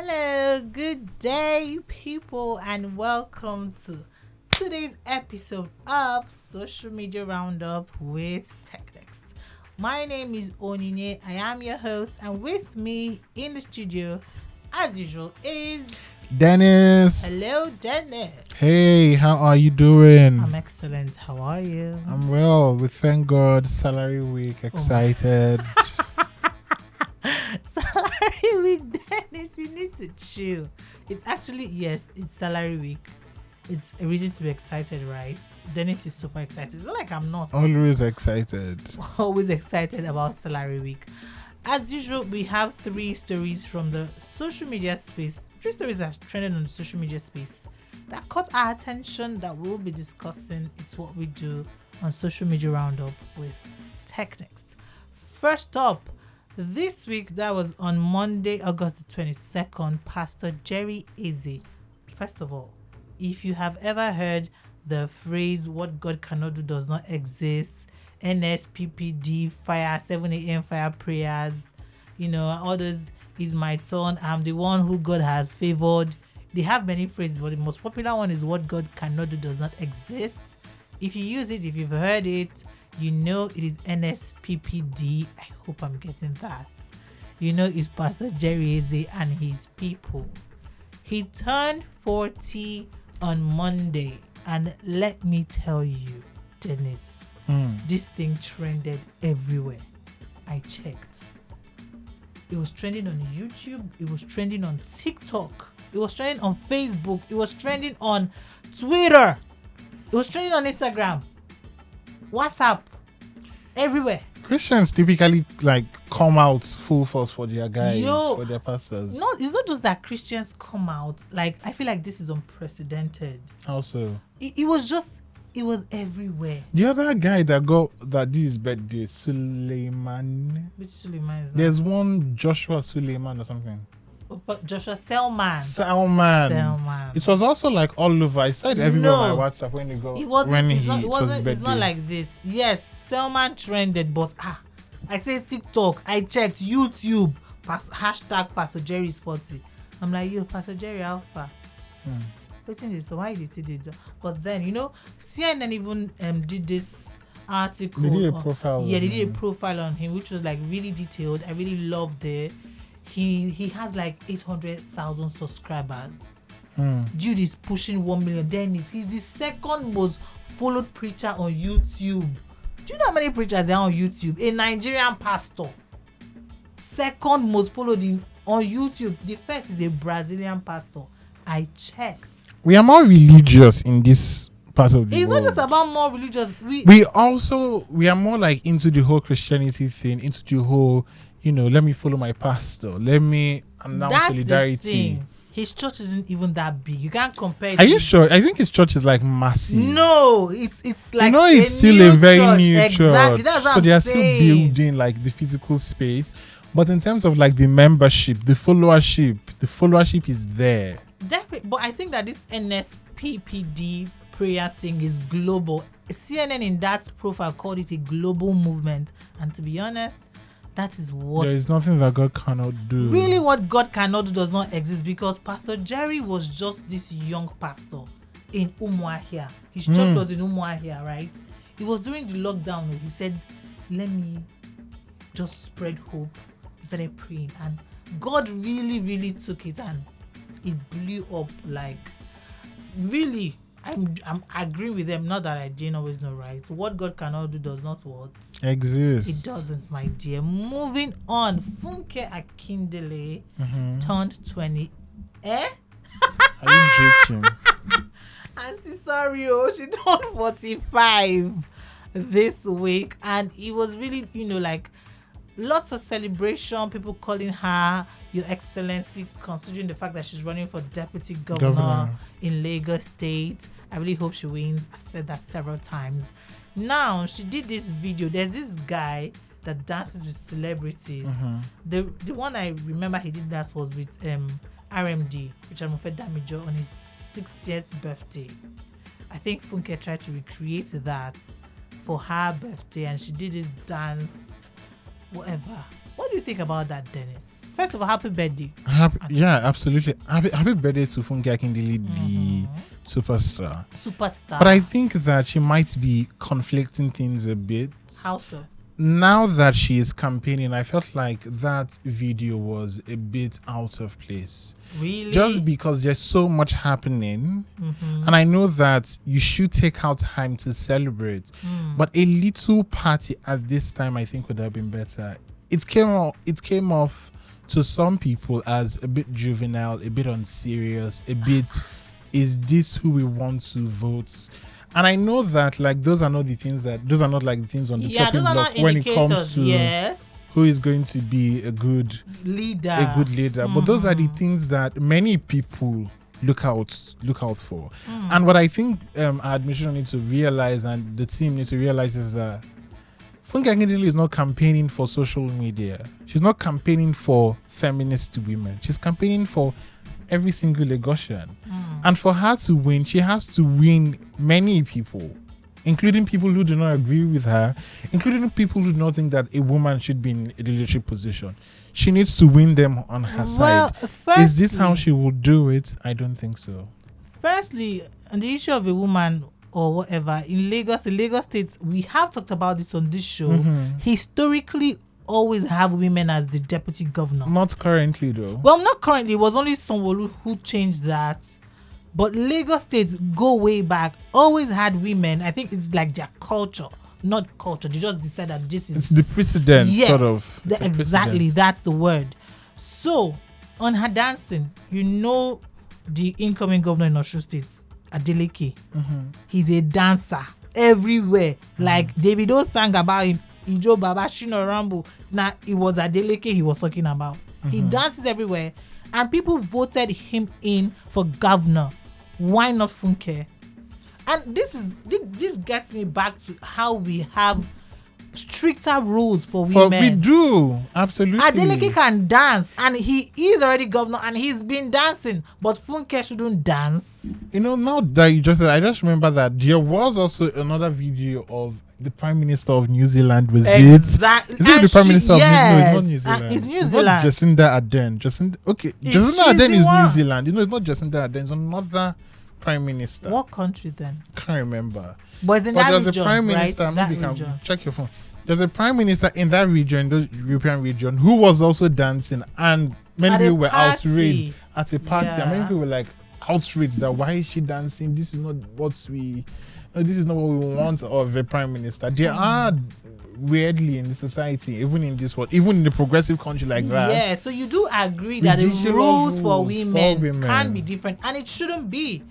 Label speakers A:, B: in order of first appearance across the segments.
A: Hello, good day, people, and welcome to today's episode of Social Media Roundup with Technics. My name is Onine. I am your host, and with me in the studio, as usual, is
B: Dennis.
A: Hello, Dennis.
B: Hey, how are you doing?
A: I'm excellent. How are you?
B: I'm well. We thank God. Salary week. Excited.
A: Salary week, Dennis. You need to chill. It's actually, yes, it's salary week. It's a reason to be excited, right? Dennis is super excited. It's not like I'm not.
B: Always excited.
A: Always excited about salary week. As usual, we have 3 stories from the social media space. 3 stories that are trending on the social media space that caught our attention that we'll be discussing. It's what we do on Social Media Roundup with Technics. First up, this week, that was on Monday, August the 22nd, Pastor Jerry Eze. First of all, if you have ever heard the phrase, what God cannot do does not exist, NSPPD, fire, 7 a.m. fire prayers, all those, is my turn, I'm the one who God has favored. They have many phrases, but the most popular one is what God cannot do does not exist. If you use it, if you've heard it, you know it is NSPPD. I hope I'm getting that. It's Pastor Jerry Eze and his people. He turned 40 on Monday, and let me tell you, Dennis, this thing trended everywhere. I checked. It was trending on YouTube. It was trending on TikTok. It was trending on Facebook. It was trending on Twitter. It was trending on Instagram, WhatsApp, everywhere.
B: Christians typically come out full force for their guys, for their pastors.
A: No, it's not just that Christians come out. I feel like this is unprecedented.
B: Also,
A: it was everywhere.
B: The other guy that did his birthday, Suleiman.
A: Which Suleiman is that?
B: There's one Joshua Suleiman or something.
A: Joshua Selman.
B: It was also all over. I said everywhere on my WhatsApp when
A: it's not like this. Yes, Selman trended, but I say TikTok. I checked YouTube. Hashtag Pastor Jerry is 40. I'm like, yo, Pastor Jerry Alpha. Waiting this. So why did he do that? But then CNN even did this article.
B: They did a profile.
A: They did a profile on him, which was really detailed. I really loved it. He has 800,000 subscribers. Dude is pushing 1 million. Dennis, he's the second most followed preacher on YouTube. Do you know how many preachers there are on YouTube? A Nigerian pastor. Second most followed on YouTube. The first is a Brazilian pastor. I checked.
B: We are more religious in this part of the
A: world. It's not just about more religious.
B: We are more into the whole Christianity thing, into the whole, let me follow my pastor. Let me announce solidarity. His church isn't even that big. You can't compare it. Are you sure? I think his church is massive.
A: No, it's like
B: it's still a very
A: church.
B: new
A: Exactly.
B: church.
A: That's what
B: so they
A: I'm
B: are
A: saying.
B: Still building the physical space. But in terms of the membership, the followership is there.
A: Definitely. But I think that this NSPPD prayer thing is global. CNN in that profile called it a global movement. And to be honest, that is what...
B: There is nothing that God cannot do.
A: Really, what God cannot do does not exist, because Pastor Jerry was just this young pastor in Umuahia. His church was in Umuahia, right? It was during the lockdown. He said, let me just spread hope. He started praying. And God really, really took it, and it blew up. Really, I'm agreeing with them. Not that I didn't always know, right? What God cannot do does not what?
B: Exist.
A: It doesn't, my dear. Moving on. Funke Akindele turned 20.
B: Are you joking?
A: Auntie, sorry, she turned 45 this week. And it was really, lots of celebration, people calling her Your Excellency, considering the fact that she's running for deputy governor in Lagos State. I really hope she wins. I've said that several times. Now, she did this video. There's this guy that dances with celebrities. The one I remember he did that was with RMD, which I'm Damijo, on his 60th birthday. I think Funke tried to recreate that for her birthday, and she did this dance, whatever. What do you think about that, Dennis? First of all, happy birthday.
B: Yeah, absolutely. Happy birthday to Funke Akindele, the superstar. But I think that she might be conflicting things a bit.
A: How so?
B: Now that she is campaigning, I felt like that video was a bit out of place.
A: Really?
B: Just because there's so much happening. And I know that you should take out time to celebrate. But a little party at this time, I think, would have been better. It came off to some people as a bit juvenile, a bit unserious, a bit, is this who we want to vote? And I know that like those are not like the things on the chopping block when it comes to who is going to be a good leader. But those are the things that many people look out for. And what I think our administration needs to realize and the team needs to realize is that Funke Akindele is not campaigning for social media. She's not campaigning for feminist women. She's campaigning for every single Lagosian. And for her to win, she has to win many people, including people who do not agree with her, including people who do not think that a woman should be in a leadership position. She needs to win them on her side. Is this how she will do it? I don't think so.
A: Firstly, on the issue of a woman or whatever, in Lagos State, we have talked about this on this show. Historically, always have women as the deputy governor.
B: Not currently, though.
A: Well, not currently. It was only Sanwo-Olu who changed that. But Lagos State, go way back, always had women. I think it's like their culture. Not culture. They just decided that this is...
B: It's the precedent, sort of.
A: Exactly. That's the word. So, on her dancing, you know the incoming governor in Osun State, Adeleke. He's a dancer everywhere. Like Davido sang about him. Ijo Baba, Shino Rambo. Now it was Adeleke he was talking about. He dances everywhere, and people voted him in for governor. Why not Funke? And this gets me back to how we have stricter rules for women.
B: We do, absolutely.
A: Adeleke can dance, and he is already governor, and he's been dancing. But Funke shouldn't dance.
B: You know, now that you just said, I just remember that there was also another video of the Prime Minister of New Zealand. Was
A: exactly.
B: Is it the Prime Minister of New Zealand? No, it's not New Zealand.
A: It's New
B: It's
A: Zealand.
B: not Jacinda Ardern. Jacinda Ardern is New Zealand. You know, it's not Jacinda Ardern. It's another Prime Minister.
A: What country then?
B: Can't remember.
A: But it's in that
B: there's
A: region,
B: a Prime Minister.
A: right?
B: Maybe you can check your phone. There's a Prime Minister in that region, the European region, who was also dancing, and many people were outraged at a party. And many people were like outraged that why is she dancing? This is not what we want of a Prime Minister. There are weirdly in the society, even in this world, even in a progressive country like that.
A: Yeah, so you do agree that the rules for women can be different, and it shouldn't be.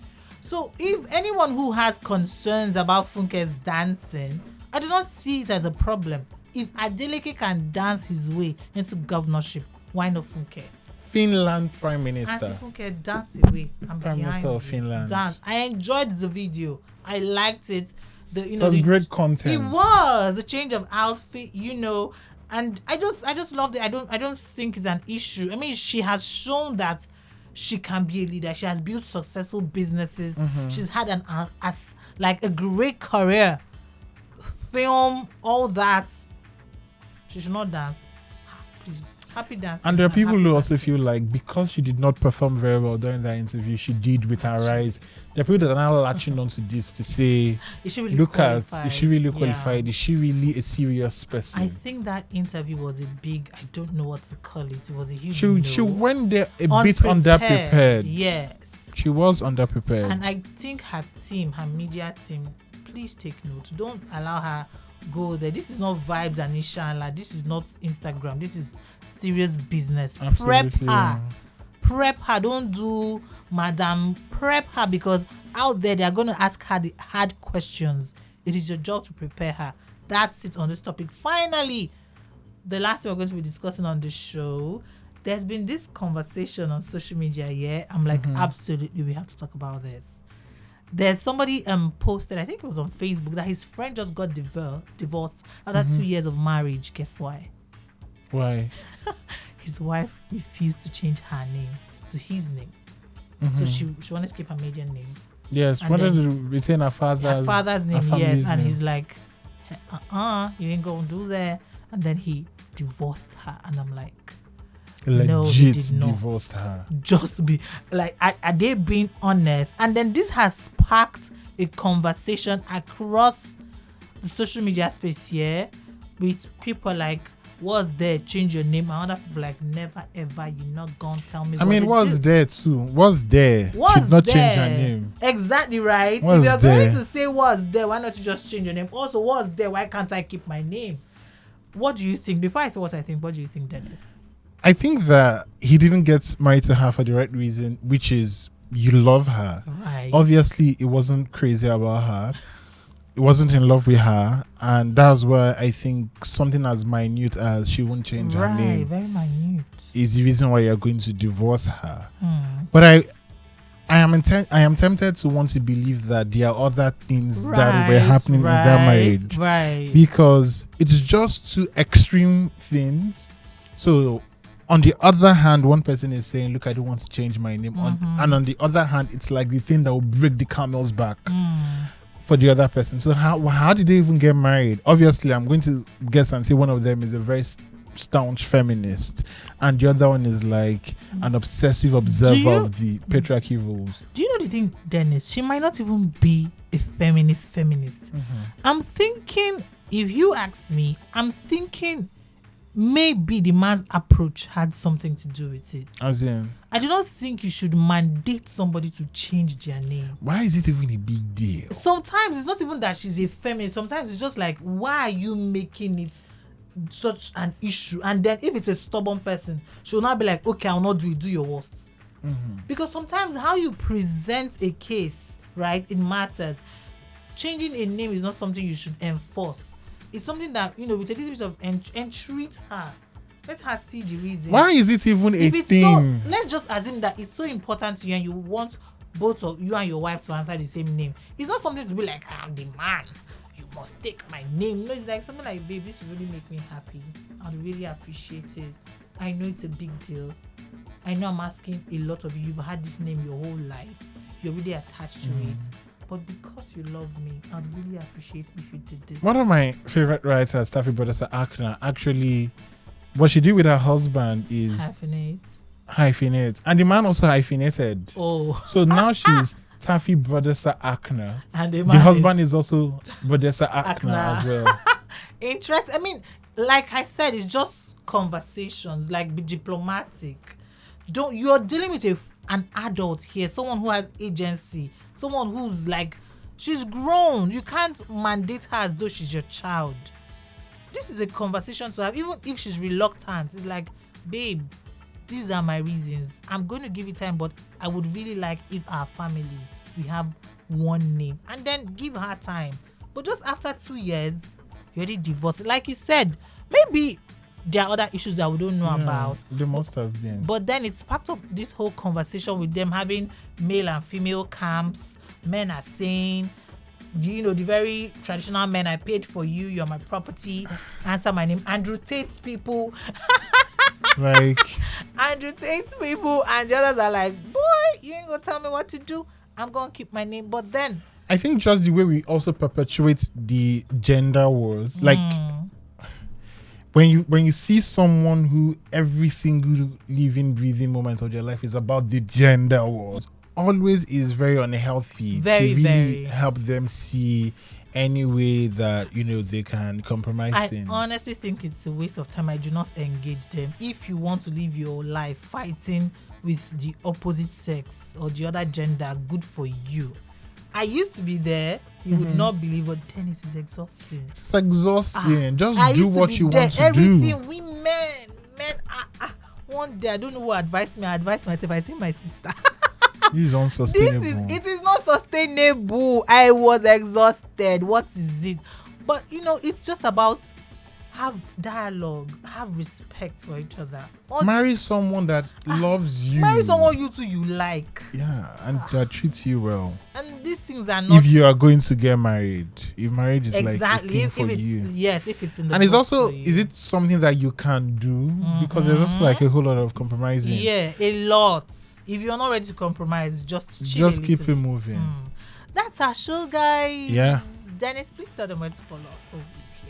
A: So if anyone who has concerns about Funke's dancing, I do not see it as a problem. If Adeleke can dance his way into governorship, why not Funke?
B: Finland Prime Minister.
A: Funke dance away. I'm
B: Prime Minister of Finland.
A: Dance. I enjoyed the video. I liked it.
B: It was great content.
A: It was the change of outfit, and I just loved it. I don't think it's an issue. I mean, she has shown that she can be a leader. She has built successful businesses. She's had a great career, film, all that. She should not dance. Please. Happy dance.
B: And there are people who also feel like because she did not perform very well during that interview, she did with her rise. There are people that are now latching onto this to say,
A: is she really
B: qualified? Is she really qualified? Is she really a serious person?
A: I think that interview was I don't know what to call it. It was a huge
B: She went there a bit underprepared.
A: Yes.
B: She was underprepared.
A: And I think her media team, please take note. Don't allow her go there. This is not vibes and inshallah. This is not Instagram. This is serious business.
B: Absolutely.
A: Prep her. Don't do madam. Prep her, because out there they are going to ask her the hard questions. It is your job to prepare her. That's it on this topic. Finally, the last thing we're going to be discussing on this show, there's been this conversation on social media. Yeah, I'm like, absolutely, we have to talk about this. There's somebody posted, I think it was on Facebook, that his friend just got divorced after 2 years of marriage. Guess why?
B: Why?
A: His wife refused to change her name to his name. So she wanted to keep her maiden name.
B: Yes, she wanted to retain her father's
A: name, yes. And
B: name.
A: he's like, you ain't gonna do that. And then he divorced her. And I'm like,
B: Legit
A: no, he did not.
B: divorced her.
A: Just to be like, are they being honest? And then this has sparked a conversation across the social media space here with people like, what's there? Change your name. And other people like, never ever. You're not gonna tell me.
B: I mean, what's there too? What's there? Should not change her name.
A: Exactly right.
B: What's
A: if you're
B: there?
A: going to say what's there, why not you just change your name? Also, what's there? Why can't I keep my name? What do you think? Before I say what I think, what do you think, Dennis?
B: I think that he didn't get married to her for the right reason, which is you love her.
A: Right.
B: Obviously, it wasn't crazy about her. It wasn't in love with her. And that's why I think something as minute as she won't change her name.
A: Very minute.
B: Is the reason why you're going to divorce her. But I am tempted to want to believe that there are other things that were happening in their marriage.
A: Right.
B: Because it's just two extreme things. So on the other hand, one person is saying, look, I don't want to change my name. And on the other hand, it's like the thing that will break the camel's back for the other person. So how did they even get married? Obviously, I'm going to guess and say one of them is a very staunch feminist, and the other one is like an obsessive observer of the patriarchy rules.
A: Do you know the thing, Dennis? She might not even be a feminist. I'm thinking, if you ask me, I'm thinking maybe the man's approach had something to do with it.
B: As in,
A: I do not think you should mandate somebody to change their name.
B: Why is it even a big deal?
A: Sometimes it's not even that she's a feminist. Sometimes it's just like, why are you making it such an issue? And then if it's a stubborn person, she'll not be like, okay, I'll not do it, do your worst. Because sometimes how you present a case, right, it matters. Changing a name is not something you should enforce. It's something that, we take this piece of entreat her. Let her see the reason.
B: Why is it even a thing?
A: So, let's just assume that it's so important to you and you want both of you and your wife to answer the same name. It's not something to be like, I'm the man, you must take my name. No, it's like something like, babe, this really make me happy. I'd really appreciate it. I know it's a big deal. I know I'm asking a lot of you. You've had this name your whole life. You're really attached to it. But because you love me, I'd really appreciate if you did this.
B: One of my favorite writers, Taffy Brodesser Akner, actually, what she did with her husband is hyphenate. And the man also hyphenated.
A: Oh.
B: So now she's Taffy Brodesser Akner.
A: And the
B: husband is also Brodesser Akner as well.
A: Interesting. I mean, like I said, it's just conversations, like be diplomatic. You're dealing with an adult here, someone who has agency, someone who's like, she's grown. You can't mandate her as though she's your child. This is a conversation to have, even if she's reluctant. It's like, babe, these are my reasons. I'm going to give you time, but I would really like if our family, we have one name, and then give her time. But just after 2 years, you already divorced. Like you said, maybe there are other issues that we don't know about.
B: There must have been.
A: But then it's part of this whole conversation with them having male and female camps. Men are saying, the very traditional men, I paid for you, you're my property, answer my name. Andrew Tate's people.
B: Like
A: Andrew Tate's people, and the others are like, boy, you ain't gonna tell me what to do. I'm gonna keep my name. But then
B: I think just the way we also perpetuate the gender wars, like when you see someone who every single living, breathing moment of their life is about the gender wars, always is very unhealthy to really help them see any way that they can compromise things.
A: I honestly think it's a waste of time. I do not engage them. If you want to live your life fighting with the opposite sex or the other gender, good for you. I used to be there. You would not believe, but then it is exhausting.
B: It's exhausting. Just do what you want to
A: Everything
B: do.
A: we men. One day, I don't know who advised me. I advised myself. I say my sister.
B: This is unsustainable.
A: It is not sustainable. I was exhausted. What is it? But it's just about have dialogue, have respect for each other.
B: Marry someone that loves you.
A: Marry someone you like.
B: Yeah, and that treats you well.
A: And these things are not.
B: If you are going to get married, if marriage is
A: exactly
B: like a thing for you.
A: Yes, if it's in the.
B: And it's also, is it something that you can do? Because there's also like a whole lot of compromising.
A: Yeah, a lot. If you're not ready to compromise, just chill.
B: Just keep it moving.
A: That's our show, guys.
B: Yeah.
A: Dennis, please tell them where to follow us. So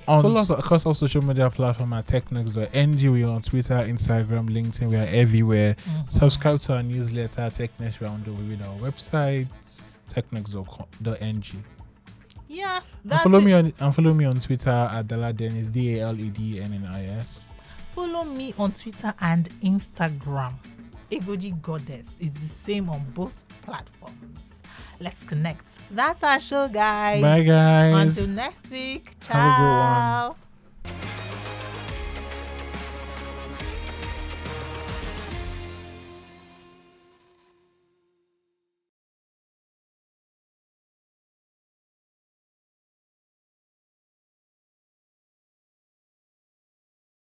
B: Follow us across all social media platforms at technex.ng. We're on Twitter, Instagram, LinkedIn. We are everywhere. Subscribe to our newsletter, Technex Roundup. We're on our website, technex.ng.
A: Yeah,
B: and follow me on Twitter at Daladenis, DALEDNNIS.
A: Follow me on Twitter and Instagram. Egodi Goddess is the same on both platforms. Let's connect. That's our show, guys.
B: Bye, guys.
A: Until next week. Ciao.
B: Have a good one.